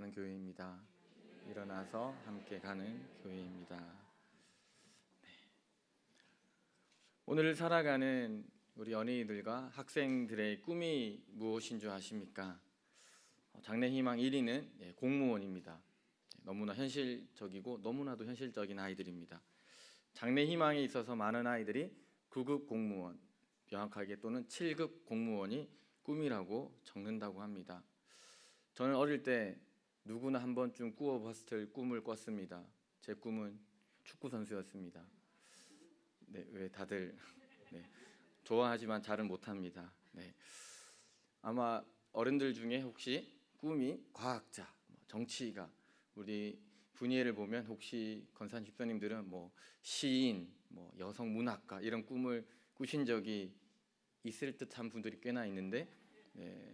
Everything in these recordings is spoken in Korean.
가는 교회입니다. 일어나서 함께 가는 교회입니다. 네. 오늘 살아가는 우리 연예인들과 학생들의 꿈이 무엇인 줄 아십니까? 장래희망 1위는 공무원입니다. 너무나 현실적이고 너무나도 현실적인 아이들입니다. 장래희망에 있어서 많은 아이들이 9급 공무원, 명확하게 또는 7급 공무원이 꿈이라고 적는다고 합니다. 저는 어릴 때 누구나 한 번쯤 꾸어봤을 꿈을 꿨습니다. 제 꿈은 축구 선수였습니다. 네, 왜 다들 좋아하지만 잘은 못합니다. 네. 아마 어른들 중에 혹시 꿈이 과학자, 정치가, 우리 분야를 보면 혹시 권산 집사님들은 시인, 여성 문학가 이런 꿈을 꾸신 적이 있을 듯한 분들이 꽤나 있는데,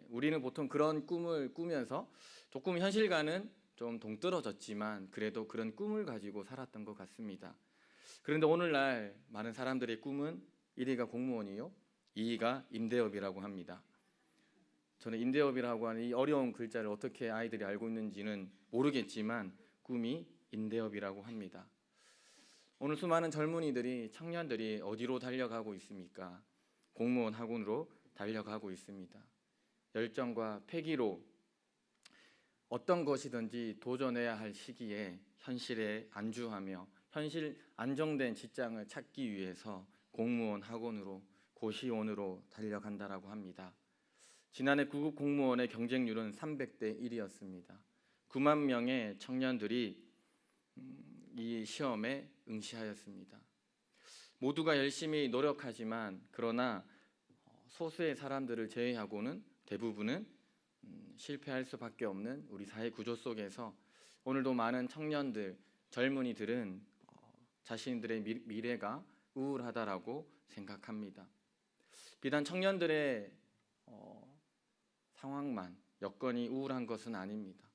우리는 보통 그런 꿈을 꾸면서 조금 현실과는 좀 동떨어졌지만 그래도 그런 꿈을 가지고 살았던 것 같습니다. 그런데 오늘날 많은 사람들의 꿈은 1위가 공무원이요, 2위가 임대업이라고 합니다. 저는 임대업이라고 하는 이 어려운 글자를 어떻게 아이들이 알고 있는지는 모르겠지만 꿈이 임대업이라고 합니다. 오늘 수많은 젊은이들이, 청년들이 어디로 달려가고 있습니까? 공무원 학원으로 달려가고 있습니다. 열정과 패기로 어떤 것이든지 도전해야 할 시기에 현실에 안주하며 현실 안정된 직장을 찾기 위해서 공무원 학원으로, 고시원으로 달려간다라고 합니다. 지난해 9급 공무원의 경쟁률은 300대 1이었습니다. 9만 명의 청년들이 이 시험에 응시하였습니다. 모두가 열심히 노력하지만 그러나 소수의 사람들을 제외하고는 대부분은 실패할 수밖에 없는 우리 사회 구조 속에서 오늘도 많은 청년들, 젊은이들은 자신들의 미래가 우울하다라고 생각합니다. 비단 청년들의 상황만, 여건이 우울한 것은 아닙니다.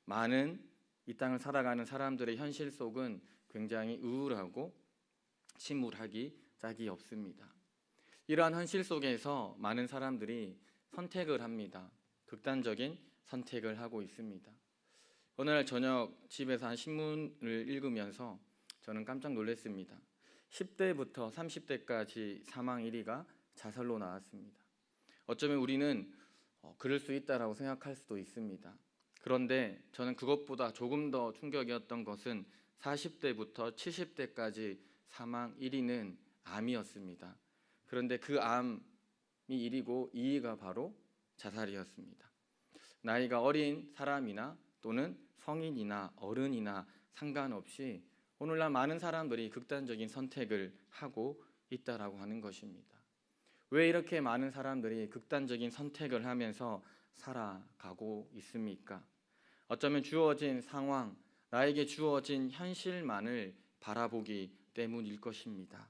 많은 이 땅을 살아가는 사람들의 현실 속은 굉장히 우울하고 침울하기 짝이 없습니다. 이러한 현실 속에서 많은 사람들이 선택을 합니다. 극단적인 선택을 하고 있습니다. 어느 날 저녁 집에서 한 신문을 읽으면서 저는 깜짝 놀랐습니다. 10대부터 30대까지 사망 1위가 자살로 나왔습니다. 어쩌면 우리는 그럴 수 있다라고 생각할 수도 있습니다. 그런데 저는 그것보다 조금 더 충격이었던 것은 40대부터 70대까지 사망 1위는 암이었습니다. 그런데 그 암이 1위고 2위가 바로 자살이었습니다. 나이가 어린 사람이나 또는 성인이나 어른이나 상관없이 오늘날 많은 사람들이 극단적인 선택을 하고 있다라고 하는 것입니다. 왜 이렇게 많은 사람들이 극단적인 선택을 하면서 살아가고 있습니까? 어쩌면 주어진 상황, 나에게 주어진 현실만을 바라보기 때문일 것입니다.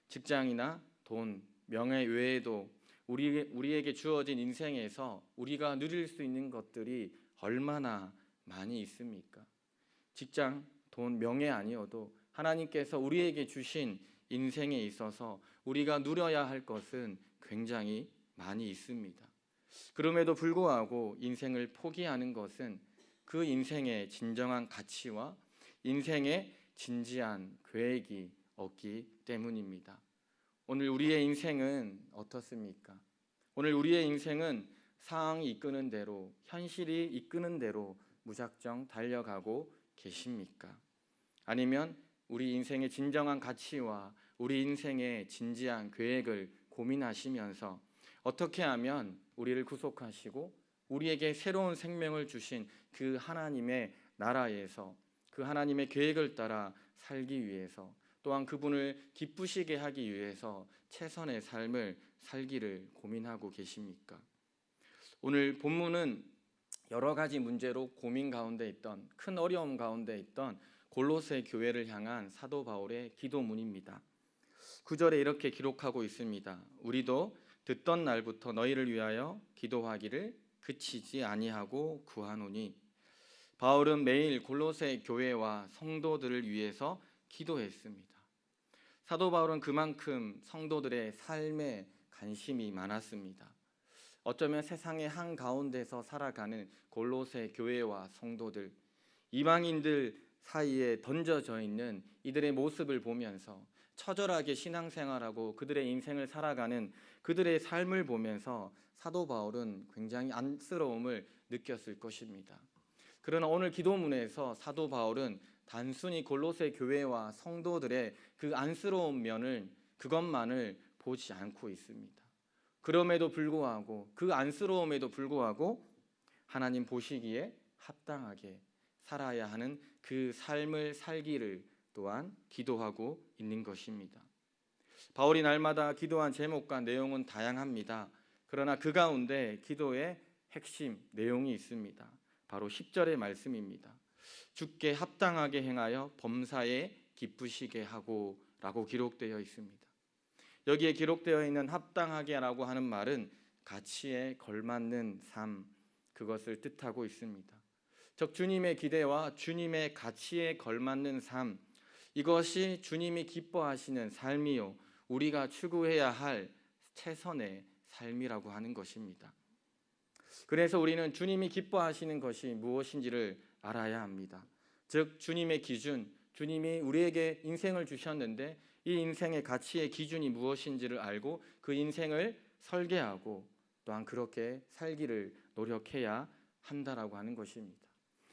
직장이나 돈, 명예 외에도 우리에게 주어진 인생에서 우리가 누릴 수 있는 것들이 얼마나 많이 있습니까? 직장, 돈, 명예 아니어도 하나님께서 우리에게 주신 인생에 있어서 우리가 누려야 할 것은 굉장히 많이 있습니다. 그럼에도 불구하고 인생을 포기하는 것은 그 인생의 진정한 가치와 인생의 진지한 계획이 없기 때문입니다. 오늘 우리의 인생은 어떻습니까? 오늘 우리의 인생은 상황이 이끄는 대로, 현실이 이끄는 대로 무작정 달려가고 계십니까? 아니면 우리 인생의 진정한 가치와 우리 인생의 진지한 계획을 고민하시면서 어떻게 하면 우리를 구속하시고 우리에게 새로운 생명을 주신 그 하나님의 나라에서 그 하나님의 계획을 따라 살기 위해서, 또한 그분을 기쁘시게 하기 위해서 최선의 삶을 살기를 고민하고 계십니까? 오늘 본문은 여러 가지 문제로 고민 가운데 있던, 큰 어려움 가운데 있던 골로새 교회를 향한 사도 바울의 기도문입니다. 9절에 이렇게 기록하고 있습니다. 우리도 듣던 날부터 너희를 위하여 기도하기를 그치지 아니하고 구하노니. 바울은 매일 골로새 교회와 성도들을 위해서 기도했습니다. 사도 바울은 그만큼 성도들의 삶에 관심이 많았습니다. 어쩌면 세상의 한가운데서 살아가는 골로새 교회와 성도들, 이방인들 사이에 던져져 있는 이들의 모습을 보면서 처절하게 신앙생활하고 그들의 인생을 살아가는 그들의 삶을 보면서 사도 바울은 굉장히 안쓰러움을 느꼈을 것입니다. 그러나 오늘 기도문에서 사도 바울은 단순히 골로새 교회와 성도들의 그 안쓰러운 면을 그것만을 보지 않고 있습니다. 그럼에도 불구하고 그 안쓰러움에도 불구하고 하나님 보시기에 합당하게 살아야 하는 그 삶을 살기를 또한 기도하고 있는 것입니다. 바울이 날마다 기도한 제목과 내용은 다양합니다. 그러나 그 가운데 기도의 핵심 내용이 있습니다. 바로 10절의 말씀입니다. 주께 합당하게 행하여 범사에 기쁘시게 하고 라고 기록되어 있습니다. 여기에 기록되어 있는 합당하게라고 하는 말은 가치에 걸맞는 삶, 그것을 뜻하고 있습니다. 즉 주님의 기대와 주님의 가치에 걸맞는 삶, 이것이 주님이 기뻐하시는 삶이요 우리가 추구해야 할 최선의 삶이라고 하는 것입니다. 그래서 우리는 주님이 기뻐하시는 것이 무엇인지를 알아야 합니다. 즉 주님의 기준, 주님이 우리에게 인생을 주셨는데 이 인생의 가치의 기준이 무엇인지를 알고 그 인생을 설계하고 또한 그렇게 살기를 노력해야 한다라고 하는 것입니다.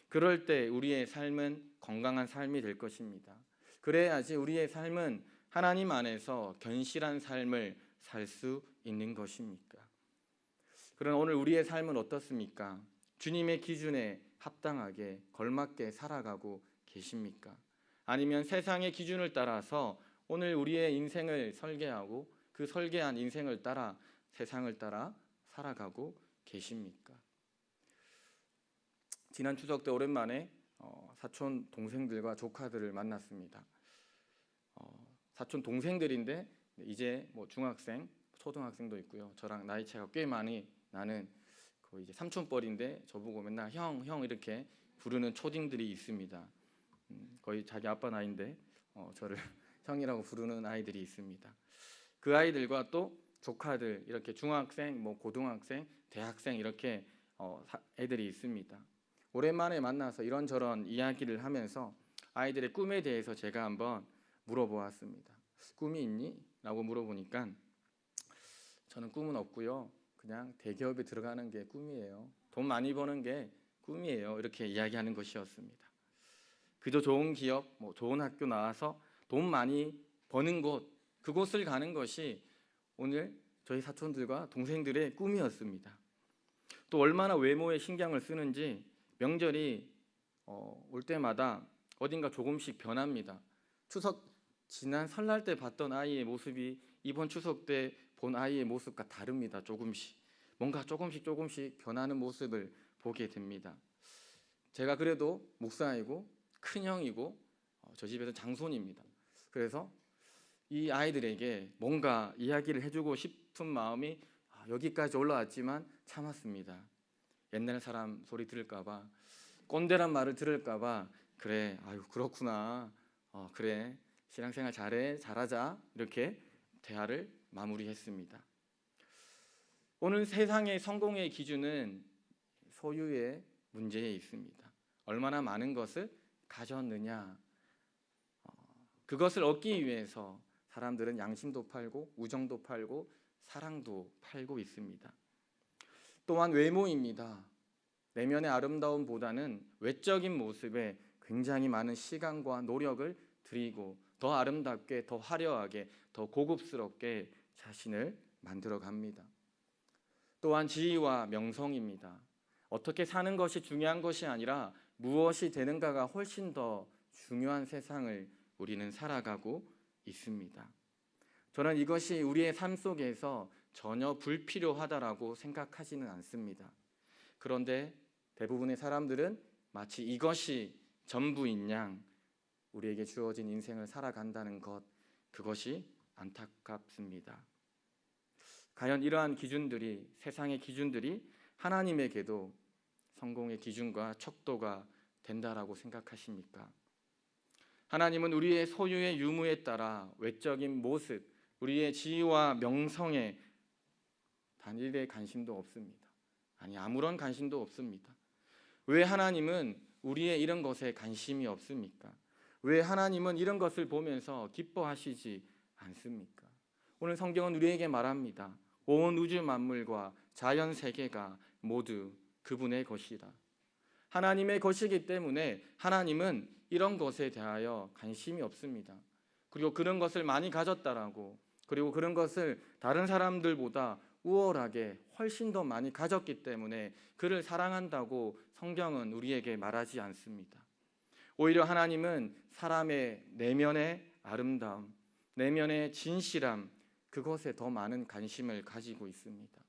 그럴 때 우리의 삶은 건강한 삶이 될 것입니다. 그래야지 우리의 삶은 하나님 안에서 견실한 삶을 살 수 있는 것입니까? 그러나 오늘 우리의 삶은 어떻습니까? 주님의 기준에 합당하게 걸맞게 살아가고 계십니까? 아니면 세상의 기준을 따라서 오늘 우리의 인생을 설계하고 그 설계한 인생을 따라 세상을 따라 살아가고 계십니까? 지난 추석 때 오랜만에 사촌 동생들과 조카들을 만났습니다. 사촌 동생들인데 이제 뭐 중학생, 초등학생도 있고요. 저랑 나이 차이가 꽤 많이 나는 거의 이제 삼촌뻘인데 저보고 맨날 형 이렇게 부르는 초딩들이 있습니다. 거의 자기 아빠 나이인데 저를 형이라고 부르는 아이들이 있습니다. 그 아이들과 또 조카들 이렇게 중학생, 뭐 고등학생, 대학생 이렇게 애들이 있습니다. 오랜만에 만나서 이런저런 이야기를 하면서 아이들의 꿈에 대해서 제가 한번 물어보았습니다. 꿈이 있니? 라고 물어보니까 저는 꿈은 없고요. 그냥 대기업에 들어가는 게 꿈이에요. 돈 많이 버는 게 꿈이에요. 이렇게 이야기하는 것이었습니다. 그저 좋은 기업, 뭐 좋은 학교 나와서 돈 많이 버는 곳, 그곳을 가는 것이 오늘 저희 사촌들과 동생들의 꿈이었습니다. 또 얼마나 외모에 신경을 쓰는지 명절이 올 때마다 어딘가 조금씩 변합니다. 추석 지난 설날 때 봤던 아이의 모습이 이번 추석 때 본 아이의 모습과 다릅니다. 조금씩 뭔가 조금씩 변하는 모습을 보게 됩니다. 제가 그래도 목사이고 큰형이고 저 집에서 장손입니다. 그래서 이 아이들에게 뭔가 이야기를 해주고 싶은 마음이 여기까지 올라왔지만 참았습니다. 옛날 사람 소리 들을까봐, 꼰대란 말을 들을까봐 그래, 아유 그렇구나, 그래 신앙생활 잘하자 이렇게 대화를 마무리했습니다. 오늘 세상의 성공의 기준은 소유의 문제에 있습니다. 얼마나 많은 것을 가졌느냐, 그것을 얻기 위해서 사람들은 양심도 팔고 우정도 팔고 사랑도 팔고 있습니다. 또한 외모입니다. 내면의 아름다움보다는 외적인 모습에 굉장히 많은 시간과 노력을 들이고 더 아름답게, 더 화려하게, 더 고급스럽게 자신을 만들어 갑니다. 또한 지위와 명성입니다. 어떻게 사는 것이 중요한 것이 아니라 무엇이 되는가가 훨씬 더 중요한 세상을 우리는 살아가고 있습니다. 저는 이것이 우리의 삶 속에서 전혀 불필요하다라고 생각하지는 않습니다. 그런데 대부분의 사람들은 마치 이것이 전부인 양 우리에게 주어진 인생을 살아간다는 것, 그것이 안타깝습니다. 과연 이러한 기준들이, 세상의 기준들이 하나님에게도 성공의 기준과 척도가 된다라고 생각하십니까? 하나님은 우리의 소유의 유무에 따라 외적인 모습, 우리의 지위와 명성에 단 일의 관심도 없습니다. 아니, 아무런 관심도 없습니다. 왜 하나님은 우리의 이런 것에 관심이 없습니까? 왜 하나님은 이런 것을 보면서 기뻐하시지 않습니까? 오늘 성경은 우리에게 말합니다. 온 우주 만물과 자연 세계가 모두 그분의 것이다. 하나님의 것이기 때문에 하나님은 이런 것에 대하여 관심이 없습니다. 그리고 그런 것을 많이 가졌다라고, 그리고 그런 것을 다른 사람들보다 우월하게 훨씬 더 많이 가졌기 때문에 그를 사랑한다고 성경은 우리에게 말하지 않습니다. 오히려 하나님은 사람의 내면의 아름다움, 내면의 진실함, 그것에 더 많은 관심을 가지고 있습니다.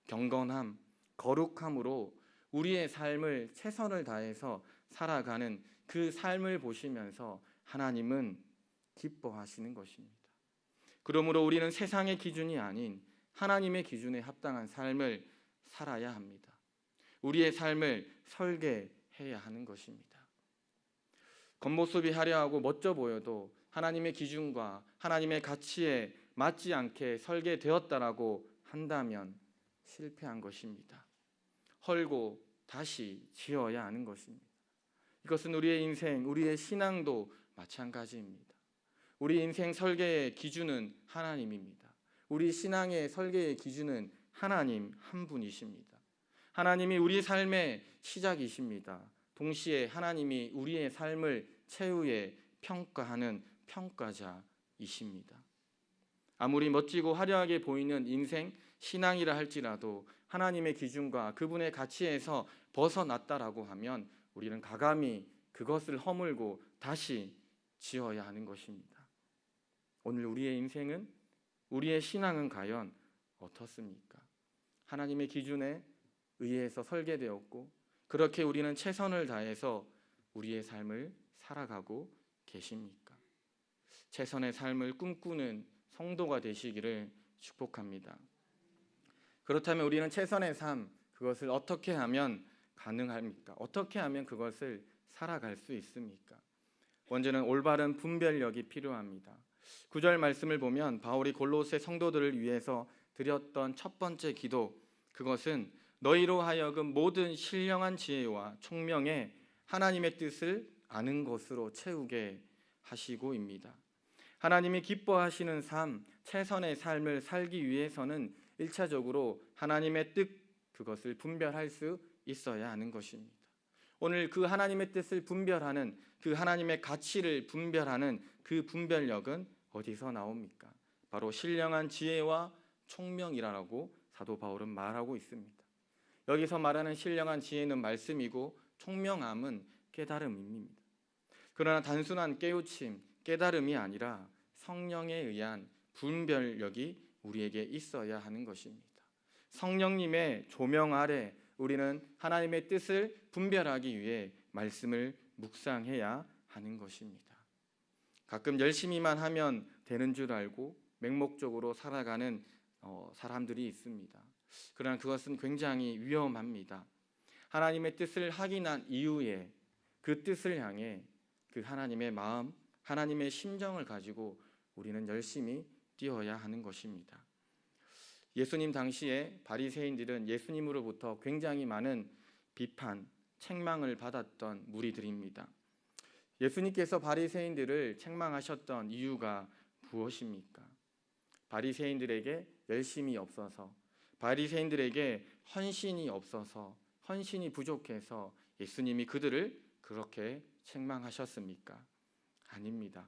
경건함, 거룩함으로 우리의 삶을 최선을 다해서 살아가는 그 삶을 보시면서 하나님은 기뻐하시는 것입니다. 그러므로 우리는 세상의 기준이 아닌 하나님의 기준에 합당한 삶을 살아야 합니다. 우리의 삶을 설계해야 하는 것입니다. 겉모습이 화려하고 멋져 보여도 하나님의 기준과 하나님의 가치에 맞지 않게 설계되었다라고 한다면 실패한 것입니다. 헐고 다시 지어야 하는 것입니다. 이것은 우리의 인생, 우리의 신앙도 마찬가지입니다. 우리 인생 설계의 기준은 하나님입니다. 우리 신앙의 설계의 기준은 하나님 한 분이십니다. 하나님이 우리 삶의 시작이십니다. 동시에 하나님이 우리의 삶을 최후에 평가하는 평가자이십니다. 아무리 멋지고 화려하게 보이는 인생, 신앙이라 할지라도 하나님의 기준과 그분의 가치에서 벗어났다라고 하면 우리는 가감히 그것을 허물고 다시 지어야 하는 것입니다. 오늘 우리의 인생은, 우리의 신앙은 과연 어떻습니까? 하나님의 기준에 의해서 설계되었고 그렇게 우리는 최선을 다해서 우리의 삶을 살아가고 계십니까? 최선의 삶을 꿈꾸는 성도가 되시기를 축복합니다. 그렇다면 우리는 최선의 삶, 그것을 어떻게 하면 가능합니까? 어떻게 하면 그것을 살아갈 수 있습니까? 먼저는 올바른 분별력이 필요합니다. 9절 말씀을 보면 바울이 골로새 성도들을 위해서 드렸던 첫 번째 기도, 그것은 너희로 하여금 모든 신령한 지혜와 총명에 하나님의 뜻을 아는 것으로 채우게 하시고입니다. 하나님이 기뻐하시는 삶, 최선의 삶을 살기 위해서는 1차적으로 하나님의 뜻, 그것을 분별할 수 있어야 하는 것입니다. 오늘 그 하나님의 뜻을 분별하는, 그 하나님의 가치를 분별하는 그 분별력은 어디서 나옵니까? 바로 신령한 지혜와 총명이라고 사도 바울은 말하고 있습니다. 여기서 말하는 신령한 지혜는 말씀이고 총명함은 깨달음입니다. 그러나 단순한 깨우침, 깨달음이 아니라 성령에 의한 분별력이 우리에게 있어야 하는 것입니다. 성령님의 조명 아래 우리는 하나님의 뜻을 분별하기 위해 말씀을 묵상해야 하는 것입니다. 가끔 열심히만 하면 되는 줄 알고 맹목적으로 살아가는 사람들이 있습니다. 그러나 그것은 굉장히 위험합니다. 하나님의 뜻을 확인한 이후에 그 뜻을 향해 그 하나님의 마음, 하나님의 심정을 가지고 우리는 열심히 뛰어야 하는 것입니다. 예수님 당시에 바리새인들은 예수님으로부터 굉장히 많은 비판, 책망을 받았던 무리들입니다. 예수님께서 바리새인들을 책망하셨던 이유가 무엇입니까? 바리새인들에게 열심이 없어서, 바리새인들에게 헌신이 없어서, 헌신이 부족해서 예수님이 그들을 그렇게 책망하셨습니까? 아닙니다.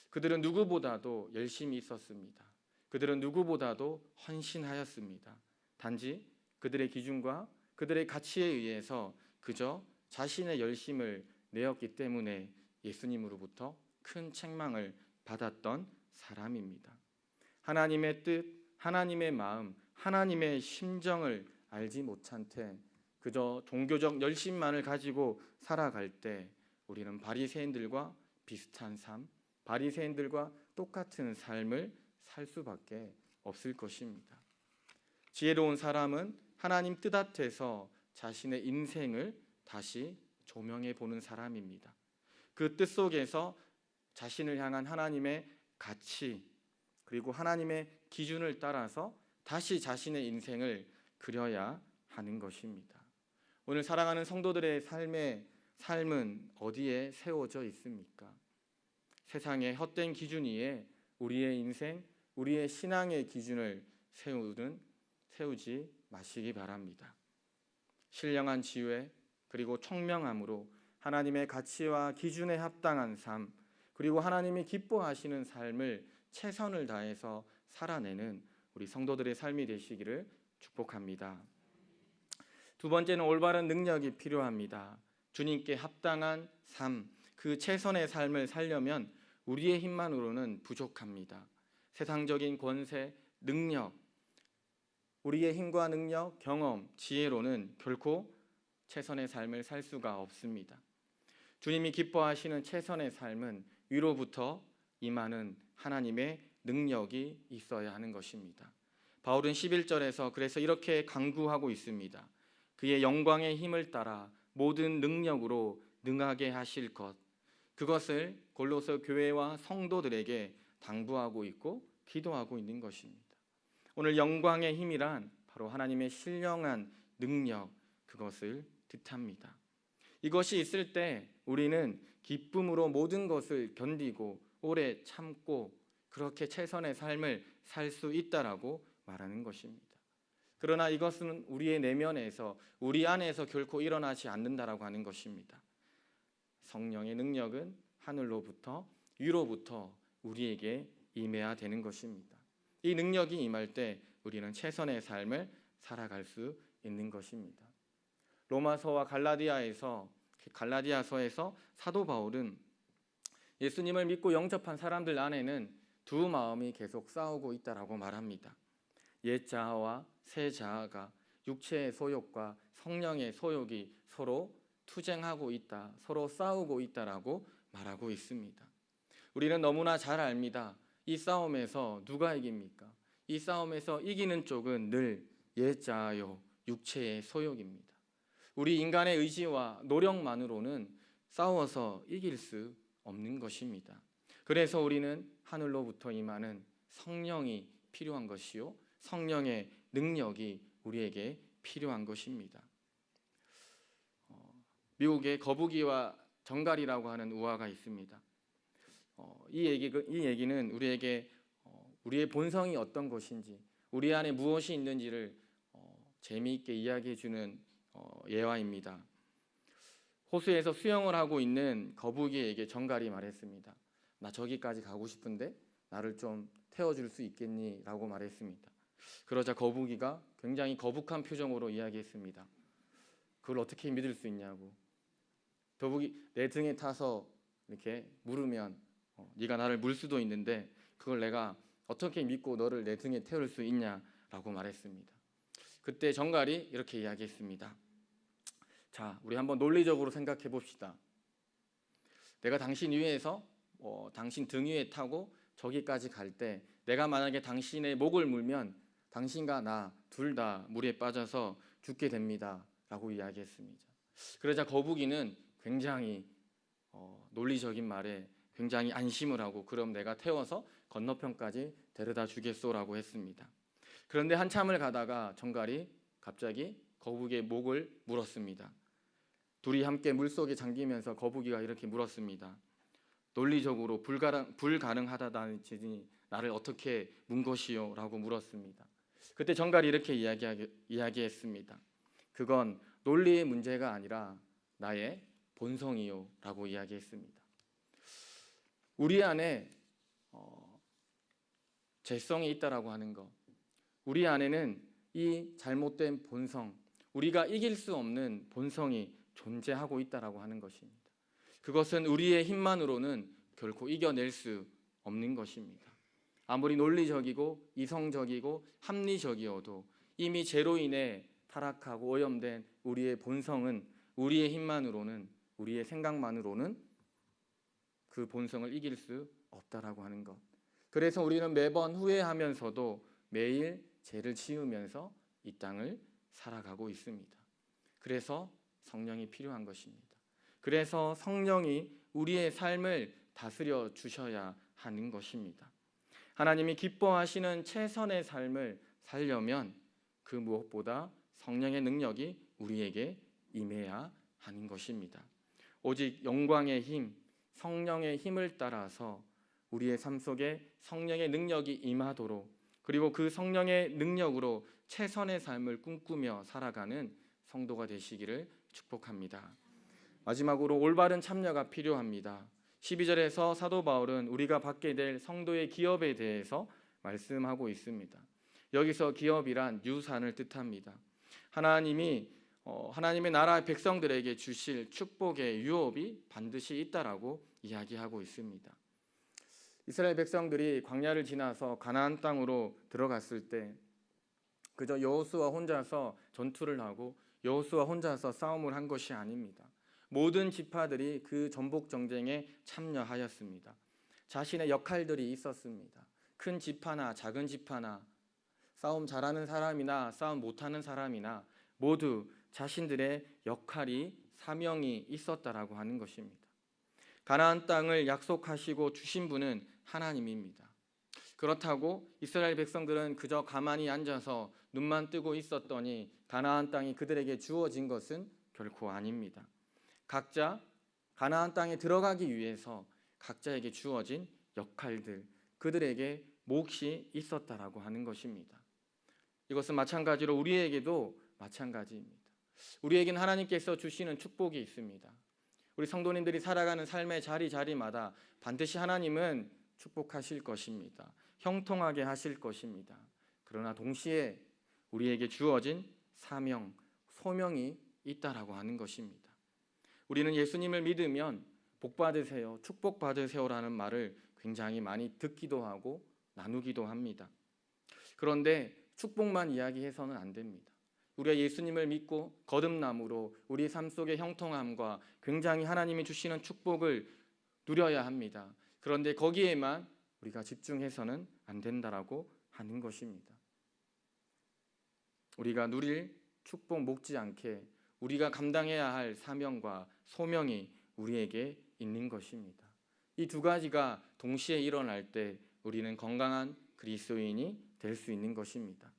그들은 누구보다도 열심히 있었습니다. 그들은 누구보다도 헌신하였습니다. 단지 그들의 기준과 그들의 가치에 의해서 그저 자신의 열심을 내었기 때문에 예수님으로부터 큰 책망을 받았던 사람입니다. 하나님의 뜻, 하나님의 마음, 하나님의 심정을 알지 못한 채 그저 종교적 열심만을 가지고 살아갈 때 우리는 바리새인들과 비슷한 삶, 바리새인들과 똑같은 삶을 살 수밖에 없을 것입니다. 지혜로운 사람은 하나님 뜻 앞에서 자신의 인생을 다시 조명해 보는 사람입니다. 그 뜻 속에서 자신을 향한 하나님의 가치, 그리고 하나님의 기준을 따라서 다시 자신의 인생을 그려야 하는 것입니다. 오늘 살아가는 성도들의 삶은 어디에 세워져 있습니까? 세상의 헛된 기준 위에 우리의 인생, 우리의 신앙의 기준을 세우지 마시기 바랍니다. 신령한 지혜 그리고 청명함으로 하나님의 가치와 기준에 합당한 삶, 그리고 하나님이 기뻐하시는 삶을 최선을 다해서 살아내는 우리 성도들의 삶이 되시기를 축복합니다. 두 번째는 올바른 능력이 필요합니다. 주님께 합당한 삶, 그 최선의 삶을 살려면 우리의 힘만으로는 부족합니다. 세상적인 권세, 능력, 우리의 힘과 능력, 경험, 지혜로는 결코 최선의 삶을 살 수가 없습니다. 주님이 기뻐하시는 최선의 삶은 위로부터 임하는 하나님의 능력이 있어야 하는 것입니다. 바울은 11절에서 그래서 이렇게 강구하고 있습니다. 그의 영광의 힘을 따라 모든 능력으로 능하게 하실 것, 그것을 골로새 교회와 성도들에게 당부하고 있고 기도하고 있는 것입니다. 오늘 영광의 힘이란 바로 하나님의 신령한 능력, 그것을 뜻합니다. 이것이 있을 때 우리는 기쁨으로 모든 것을 견디고 오래 참고 그렇게 최선의 삶을 살 수 있다라고 말하는 것입니다. 그러나 이것은 우리의 내면에서, 우리 안에서 결코 일어나지 않는다라고 하는 것입니다. 성령의 능력은 하늘로부터, 위로부터 우리에게 임해야 되는 것입니다. 이 능력이 임할 때 우리는 최선의 삶을 살아갈 수 있는 것입니다. 로마서와 갈라디아서에서 사도 바울은 예수님을 믿고 영접한 사람들 안에는 두 마음이 계속 싸우고 있다라고 말합니다. 옛 자아와 새 자아가 육체의 소욕과 성령의 소욕이 서로 투쟁하고 있다, 서로 싸우고 있다라고 말하고 있습니다. 우리는 너무나 잘 압니다. 이 싸움에서 누가 이깁니까? 이 싸움에서 이기는 쪽은 늘 옛 자아요, 육체의 소욕입니다. 우리 인간의 의지와 노력만으로는 싸워서 이길 수 없는 것입니다. 그래서 우리는 하늘로부터 임하는 성령이 필요한 것이요, 성령의 능력이 우리에게 필요한 것입니다. 미국에 거북이와 정갈이라고 하는 우화가 있습니다. 이 얘기는 우리에게 우리의 본성이 어떤 것인지, 우리 안에 무엇이 있는지를 재미있게 이야기해 주는 예화입니다. 호수에서 수영을 하고 있는 거북이에게 정갈이 말했습니다. 나 저기까지 가고 싶은데 나를 좀 태워줄 수 있겠니? 라고 말했습니다. 그러자 거북이가 굉장히 거북한 표정으로 이야기했습니다. 그걸 어떻게 믿을 수 있냐고. 거북이 내 등에 타서 이렇게 물으면 네가 나를 물 수도 있는데 그걸 내가 어떻게 믿고 너를 내 등에 태울 수 있냐라고 말했습니다. 그때 정갈이 이렇게 이야기했습니다. 자, 우리 한번 논리적으로 생각해 봅시다. 내가 당신 위에서 당신 등 위에 타고 저기까지 갈 때 내가 만약에 당신의 목을 물면 당신과 나 둘 다 물에 빠져서 죽게 됩니다 라고 이야기했습니다. 그러자 거북이는 굉장히 논리적인 말에 굉장히 안심을 하고 그럼 내가 태워서 건너편까지 데려다 주겠소라고 했습니다. 그런데 한참을 가다가 정갈이 갑자기 거북이의 목을 물었습니다. 둘이 함께 물속에 잠기면서 거북이가 이렇게 물었습니다. 논리적으로 불가능하다니 나를 어떻게 문 것이요? 라고 물었습니다. 그때 정갈이 이렇게 이야기했습니다. 그건 논리의 문제가 아니라 나의 본성이요 라고 이야기했습니다. 우리 안에 죄성이 있다라고 하는 것, 우리 안에는 이 잘못된 본성, 우리가 이길 수 없는 본성이 존재하고 있다라고 하는 것입니다. 그것은 우리의 힘만으로는 결코 이겨낼 수 없는 것입니다. 아무리 논리적이고 이성적이고 합리적이어도 이미 죄로 인해 타락하고 오염된 우리의 본성은 우리의 힘만으로는, 우리의 생각만으로는 그 본성을 이길 수 없다라고 하는 것. 그래서 우리는 매번 후회하면서도 매일 죄를 지으면서 이 땅을 살아가고 있습니다. 그래서 성령이 필요한 것입니다. 그래서 성령이 우리의 삶을 다스려 주셔야 하는 것입니다. 하나님이 기뻐하시는 최선의 삶을 살려면 그 무엇보다 성령의 능력이 우리에게 임해야 하는 것입니다. 오직 영광의 힘, 성령의 힘을 따라서 우리의 삶 속에 성령의 능력이 임하도록, 그리고 그 성령의 능력으로 최선의 삶을 꿈꾸며 살아가는 성도가 되시기를 축복합니다. 마지막으로 올바른 참여가 필요합니다. 12절에서 사도 바울은 우리가 받게 될 성도의 기업에 대해서 말씀하고 있습니다. 여기서 기업이란 유산을 뜻합니다. 하나님의 나라 백성들에게 주실 축복의 유업이 반드시 있다라고 이야기하고 있습니다. 이스라엘 백성들이 광야를 지나서 가나안 땅으로 들어갔을 때 그저 여호수아 혼자서 전투를 하고 여호수아 혼자서 싸움을 한 것이 아닙니다. 모든 지파들이 그 전복 전쟁에 참여하였습니다. 자신의 역할들이 있었습니다. 큰 지파나 작은 지파나 싸움 잘하는 사람이나 싸움 못하는 사람이나 모두 자신들의 역할이 사명이 있었다라고 하는 것입니다. 가나안 땅을 약속하시고 주신 분은 하나님입니다. 그렇다고 이스라엘 백성들은 그저 가만히 앉아서 눈만 뜨고 있었더니 가나안 땅이 그들에게 주어진 것은 결코 아닙니다. 각자 가나안 땅에 들어가기 위해서 각자에게 주어진 역할들, 그들에게 몫이 있었다라고 하는 것입니다. 이것은 마찬가지로 우리에게도 마찬가지입니다. 우리에겐 하나님께서 주시는 축복이 있습니다. 우리 성도님들이 살아가는 삶의 자리마다 반드시 하나님은 축복하실 것입니다. 형통하게 하실 것입니다. 그러나 동시에 우리에게 주어진 사명, 소명이 있다라고 하는 것입니다. 우리는 예수님을 믿으면 복 받으세요, 축복 받으세요라는 말을 굉장히 많이 듣기도 하고 나누기도 합니다. 그런데 축복만 이야기해서는 안 됩니다. 우리가 예수님을 믿고 거듭남으로 우리 삶 속의 형통함과 굉장히 하나님이 주시는 축복을 누려야 합니다. 그런데 거기에만 우리가 집중해서는 안 된다라고 하는 것입니다. 우리가 누릴 축복 못지않게 우리가 감당해야 할 사명과 소명이 우리에게 있는 것입니다. 이 두 가지가 동시에 일어날 때 우리는 건강한 그리스도인이 될 수 있는 것입니다.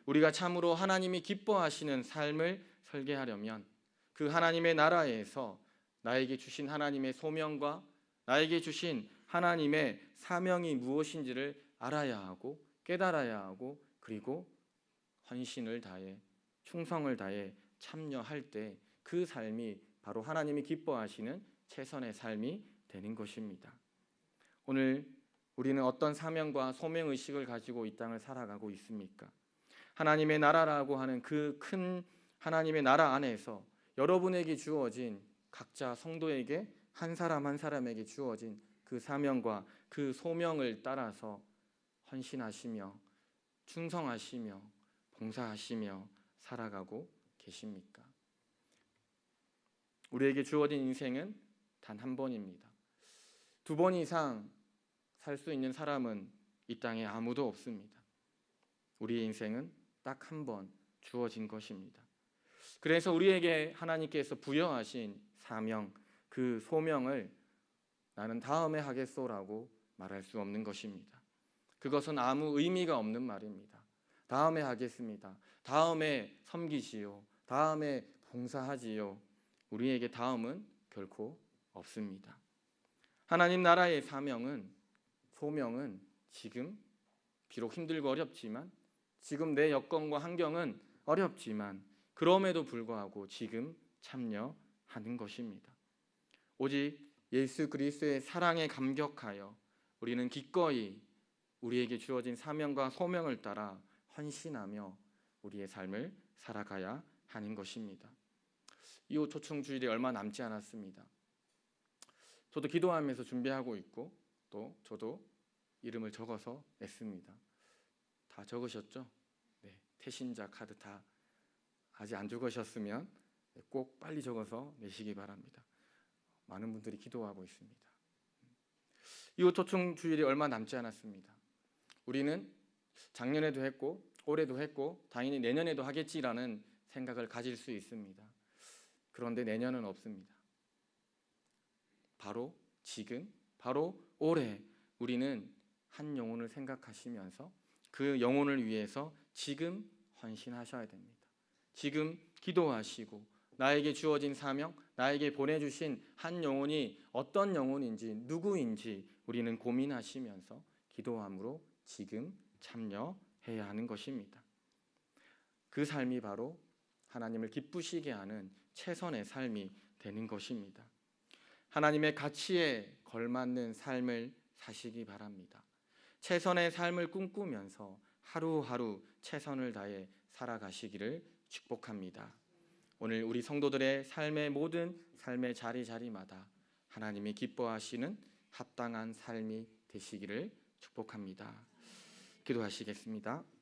우리가 참으로 하나님이 기뻐하시는 삶을 설계하려면 그 하나님의 나라에서 나에게 주신 하나님의 소명과 나에게 주신 하나님의 사명이 무엇인지를 알아야 하고 깨달아야 하고 그리고 헌신을 다해 충성을 다해 참여할 때 그 삶이 바로 하나님이 기뻐하시는 최선의 삶이 되는 것입니다. 오늘 우리는 어떤 사명과 소명의식을 가지고 이 땅을 살아가고 있습니까? 하나님의 나라라고 하는 그 큰 하나님의 나라 안에서 여러분에게 주어진 각자 성도에게 한 사람 한 사람에게 주어진 그 사명과 그 소명을 따라서 헌신하시며 충성하시며 봉사하시며 살아가고 계십니까? 우리에게 주어진 인생은 단 한 번입니다. 2번 이상 살 수 있는 사람은 이 땅에 아무도 없습니다. 우리의 인생은 딱 한 번 주어진 것입니다. 그래서 우리에게 하나님께서 부여하신 사명, 그 소명을 나는 다음에 하겠소라고 말할 수 없는 것입니다. 그것은 아무 의미가 없는 말입니다. 다음에 하겠습니다. 다음에 섬기시오. 다음에 봉사하지요. 우리에게 다음은 결코 없습니다. 하나님 나라의 사명은, 소명은 지금 비록 힘들고 어렵지만, 지금 내 여건과 환경은 어렵지만 그럼에도 불구하고 지금 참여하는 것입니다. 오직 예수 그리스도의 사랑에 감격하여 우리는 기꺼이 우리에게 주어진 사명과 소명을 따라 헌신하며 우리의 삶을 살아가야 하는 것입니다. 이후 초청주일이 얼마 남지 않았습니다. 저도 기도하면서 준비하고 있고 또 저도 이름을 적어서 냈습니다. 다 적으셨죠? 네, 태신자 카드 다 아직 안 적으셨으면 꼭 빨리 적어서 내시기 바랍니다. 많은 분들이 기도하고 있습니다. 이후 초청주일이 얼마 남지 않았습니다. 우리는 작년에도 했고 올해도 했고 당연히 내년에도 하겠지라는 생각을 가질 수 있습니다. 그런데 내년은 없습니다. 바로 지금, 바로 올해 우리는 한 영혼을 생각하시면서 그 영혼을 위해서 지금 헌신하셔야 됩니다. 지금 기도하시고 나에게 주어진 사명, 나에게 보내주신 한 영혼이 어떤 영혼인지 누구인지 우리는 고민하시면서 기도함으로 지금 참여해야 하는 것입니다. 그 삶이 바로 하나님을 기쁘시게 하는 최선의 삶이 되는 것입니다. 하나님의 가치에 걸맞는 삶을 사시기 바랍니다. 최선의 삶을 꿈꾸면서 하루하루 최선을 다해 살아가시기를 축복합니다. 오늘 우리 성도들의 삶의 모든 삶의 자리자리마다 하나님이 기뻐하시는 합당한 삶이 되시기를 축복합니다. 기도하시겠습니다.